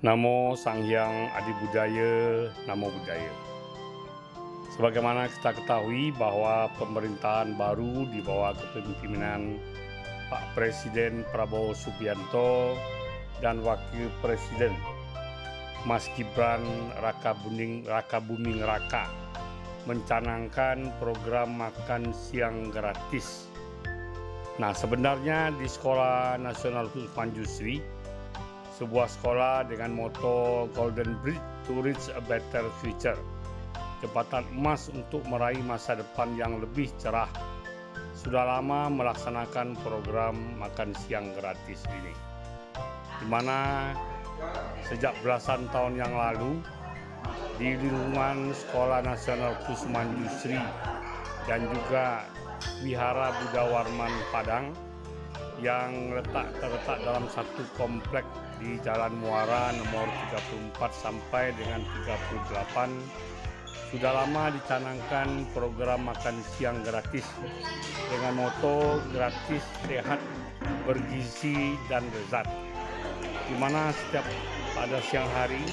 Namo Sang Hyang Adi Budaya, Namo Buddhaya. Sebagaimana kita ketahui bahwa pemerintahan baru di bawah kepemimpinan Pak Presiden Prabowo Subianto dan Wakil Presiden Mas Gibran Rakabuming Raka mencanangkan program makan siang gratis. Nah, sebenarnya di Sekolah Nasional Khusus Manjusri, sebuah sekolah dengan moto Golden Bridge to Reach a Better Future, jembatan emas untuk meraih masa depan yang lebih cerah, sudah lama melaksanakan program makan siang gratis ini, di mana sejak belasan tahun yang lalu di lingkungan Sekolah Nasional Khusus Manjusri dan juga Wihara Buddha Warman Padang yang terletak dalam satu komplek di Jalan Muara nomor 34 sampai dengan 38, sudah lama dicanangkan program makan siang gratis dengan moto gratis, sehat, bergizi, dan lezat, di mana setiap pada siang hari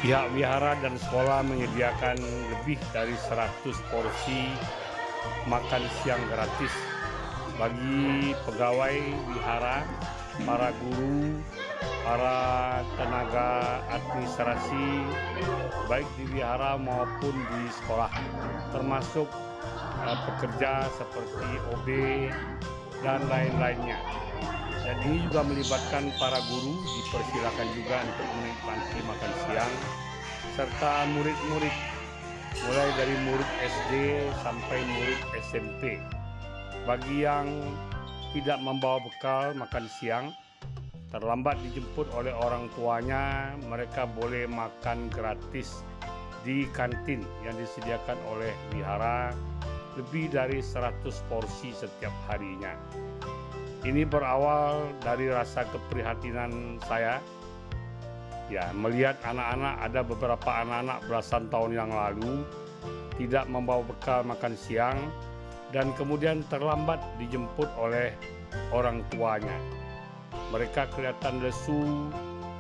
pihak wihara dan sekolah menyediakan lebih dari 100 porsi makan siang gratis bagi pegawai wihara, para guru, para tenaga administrasi, baik di wihara maupun di sekolah, termasuk pekerja seperti OB dan lain-lainnya. Dan ini juga melibatkan para guru, dipersilakan juga untuk menikmati makan siang, serta murid-murid, mulai dari murid SD sampai murid SMP. Bagi yang tidak membawa bekal makan siang, terlambat dijemput oleh orang tuanya, mereka boleh makan gratis di kantin yang disediakan oleh wihara, lebih dari 100 porsi setiap harinya. Ini berawal dari rasa keprihatinan saya, melihat ada beberapa anak-anak belasan tahun yang lalu tidak membawa bekal makan siang dan kemudian terlambat dijemput oleh orang tuanya. Mereka kelihatan lesu,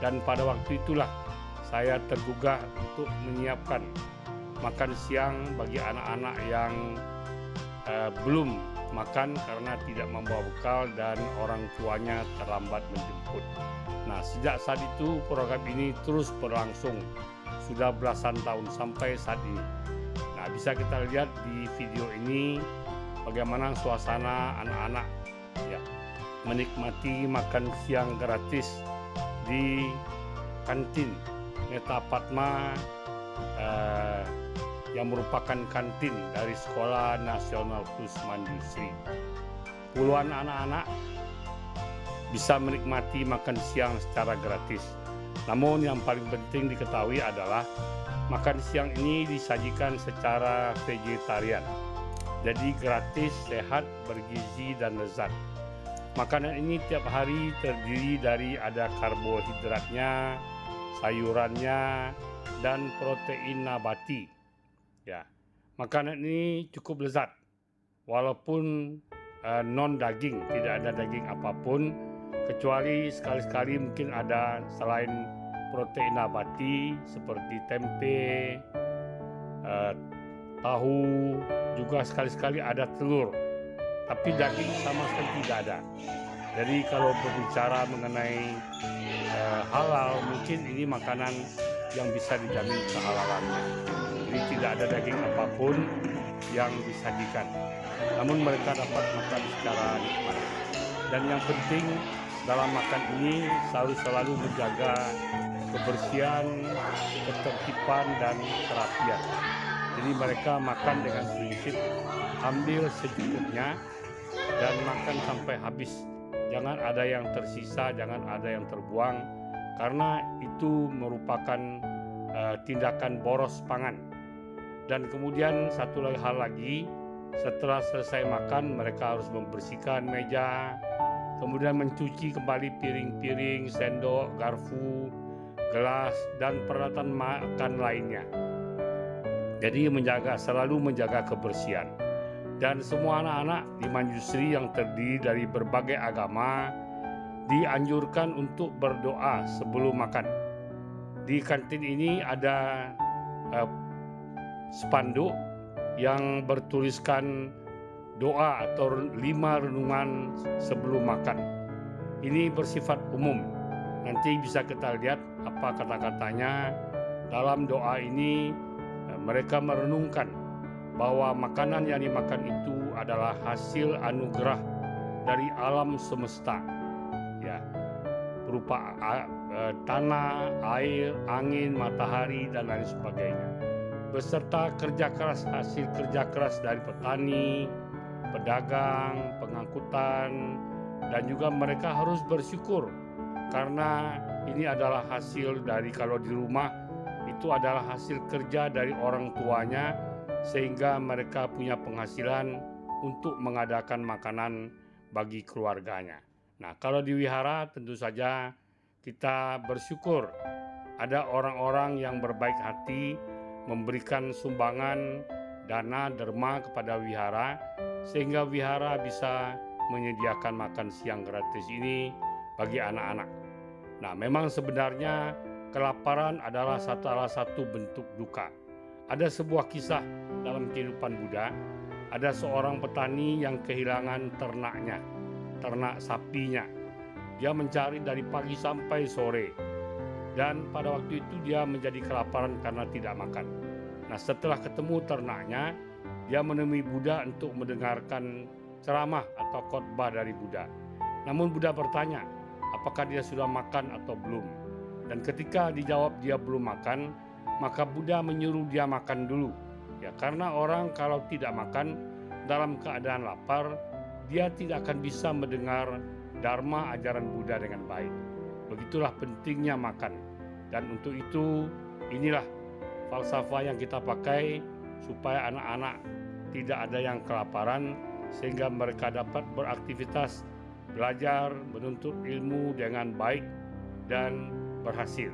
dan pada waktu itulah saya tergugah untuk menyiapkan makan siang bagi anak-anak yang belum makan karena tidak membawa bekal dan orang tuanya terlambat menjemput. Nah, sejak saat itu program ini terus berlangsung sudah belasan tahun sampai saat ini. Nah, bisa kita lihat di video ini bagaimana suasana anak-anak menikmati makan siang gratis di kantin Meta Padma yang merupakan kantin dari Sekolah Nasional Khusus Manjusri. Puluhan anak-anak bisa menikmati makan siang secara gratis. Namun yang paling penting diketahui adalah makan siang ini disajikan secara vegetarian. Jadi gratis, sehat, bergizi, dan lezat. Makanan ini tiap hari terdiri dari ada karbohidratnya, sayurannya, dan protein nabati. Makanan ini cukup lezat, walaupun non daging, tidak ada daging apapun, kecuali sekali-sekali mungkin ada selain protein nabati seperti tempe, tahu, juga sekali-sekali ada telur, tapi daging sama sekali tidak ada. Jadi kalau berbicara mengenai halal, mungkin ini makanan yang bisa dijamin kehalalannya. Jadi tidak ada daging apapun yang disajikan, namun mereka dapat makan secara nikmat. Dan yang penting dalam makan ini selalu menjaga kebersihan, ketertiban, dan kerapian. Jadi mereka makan dengan prinsip ambil secukupnya dan makan sampai habis. Jangan ada yang tersisa, jangan ada yang terbuang, karena itu merupakan tindakan boros pangan. Dan kemudian satu hal lagi, setelah selesai makan mereka harus membersihkan meja, kemudian mencuci kembali piring-piring, sendok, garpu, gelas, dan peralatan makan lainnya. Jadi selalu menjaga kebersihan. Dan semua anak-anak di Manjusri yang terdiri dari berbagai agama dianjurkan untuk berdoa sebelum makan. Di kantin ini ada spanduk yang bertuliskan doa atau 5 renungan sebelum makan. Ini bersifat umum. Nanti bisa kita lihat apa kata-katanya. Dalam doa ini mereka merenungkan bahwa makanan yang dimakan itu adalah hasil anugerah dari alam semesta, ya, berupa tanah, air, angin, matahari, dan lain sebagainya, beserta hasil kerja keras dari petani, pedagang, pengangkutan, dan juga mereka harus bersyukur karena ini adalah hasil dari, kalau di rumah itu adalah hasil kerja dari orang tuanya, sehingga mereka punya penghasilan untuk mengadakan makanan bagi keluarganya. Nah, kalau di wihara tentu saja kita bersyukur ada orang-orang yang berbaik hati memberikan sumbangan dana derma kepada wihara, sehingga wihara bisa menyediakan makan siang gratis ini bagi anak-anak. Nah, memang sebenarnya kelaparan adalah salah satu bentuk duka. Ada sebuah kisah dalam kehidupan Buddha, ada seorang petani yang kehilangan ternaknya, ternak sapinya. Dia mencari dari pagi sampai sore, dan pada waktu itu dia menjadi kelaparan karena tidak makan. Nah, setelah ketemu ternaknya, dia menemui Buddha untuk mendengarkan ceramah atau khotbah dari Buddha. Namun Buddha bertanya, apakah dia sudah makan atau belum? Dan ketika dijawab dia belum makan, maka Buddha menyuruh dia makan dulu. Ya, karena orang kalau tidak makan dalam keadaan lapar, dia tidak akan bisa mendengar dharma ajaran Buddha dengan baik. Begitulah pentingnya makan. Dan untuk itu, inilah falsafah yang kita pakai supaya anak-anak tidak ada yang kelaparan, sehingga mereka dapat beraktivitas, belajar, menuntut ilmu dengan baik dan berhasil.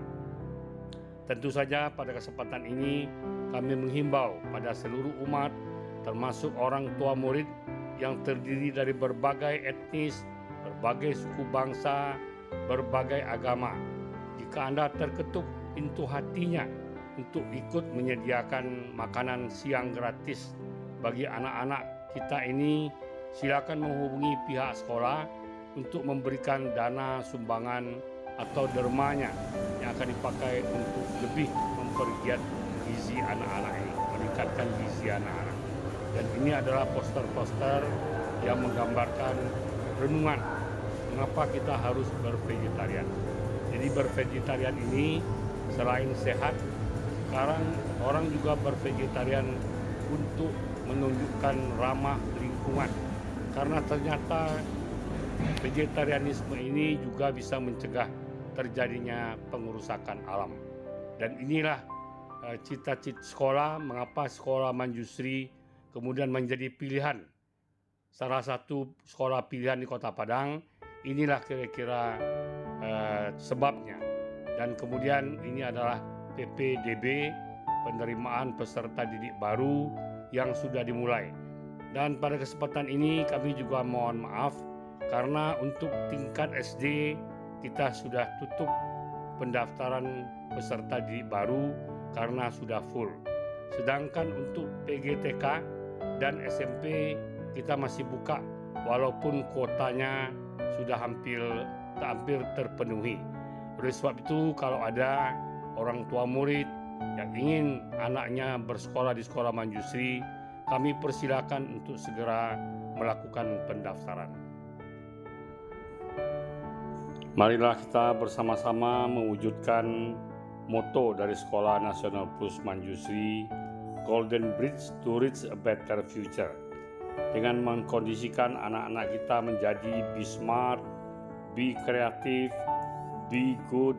Tentu saja pada kesempatan ini kami menghimbau pada seluruh umat, termasuk orang tua murid yang terdiri dari berbagai etnis, berbagai suku bangsa, berbagai agama. Jika Anda terketuk pintu hatinya untuk ikut menyediakan makanan siang gratis bagi anak-anak kita ini, silakan menghubungi pihak sekolah untuk memberikan dana sumbangan atau dermanya yang akan dipakai untuk lebih mempergiat gizi anak-anak ini, meningkatkan gizi anak-anak. Dan ini adalah poster-poster yang menggambarkan renungan mengapa kita harus bervegetarian. Jadi bervegetarian ini selain sehat, sekarang orang juga bervegetarian untuk menunjukkan ramah lingkungan, karena ternyata vegetarianisme ini juga bisa mencegah terjadinya pengerusakan alam. Dan inilah cita-cita sekolah, mengapa sekolah Manjusri kemudian menjadi pilihan, salah satu sekolah pilihan di Kota Padang. Inilah kira-kira sebabnya. Dan kemudian ini adalah PPDB, penerimaan peserta didik baru yang sudah dimulai. Dan pada kesempatan ini kami juga mohon maaf karena untuk tingkat SD kita sudah tutup pendaftaran peserta didik baru karena sudah full. Sedangkan untuk PGTK dan SMP kita masih buka walaupun kuotanya sudah hampir terpenuhi. Oleh sebab itu, kalau ada orang tua murid yang ingin anaknya bersekolah di sekolah Manjusri, kami persilakan untuk segera melakukan pendaftaran. Marilah kita bersama-sama mewujudkan moto dari Sekolah Nasional Plus Manjusri, Golden Bridge to Reach a Better Future, dengan mengkondisikan anak-anak kita menjadi be smart, be creative, be good,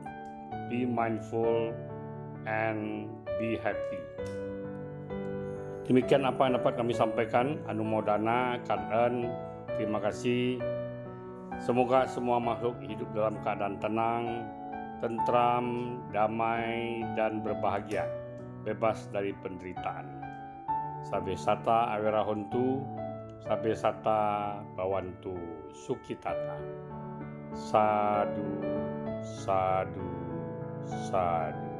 be mindful, and be happy. Demikian apa yang dapat kami sampaikan. Anumodana, Kan'en, terima kasih. Semoga semua makhluk hidup dalam keadaan tenang, tentram, damai, dan berbahagia, bebas dari penderitaan. Sabe sata awera hontu, sabe sata bawantu sukitata. Sadu, sadu, sadu.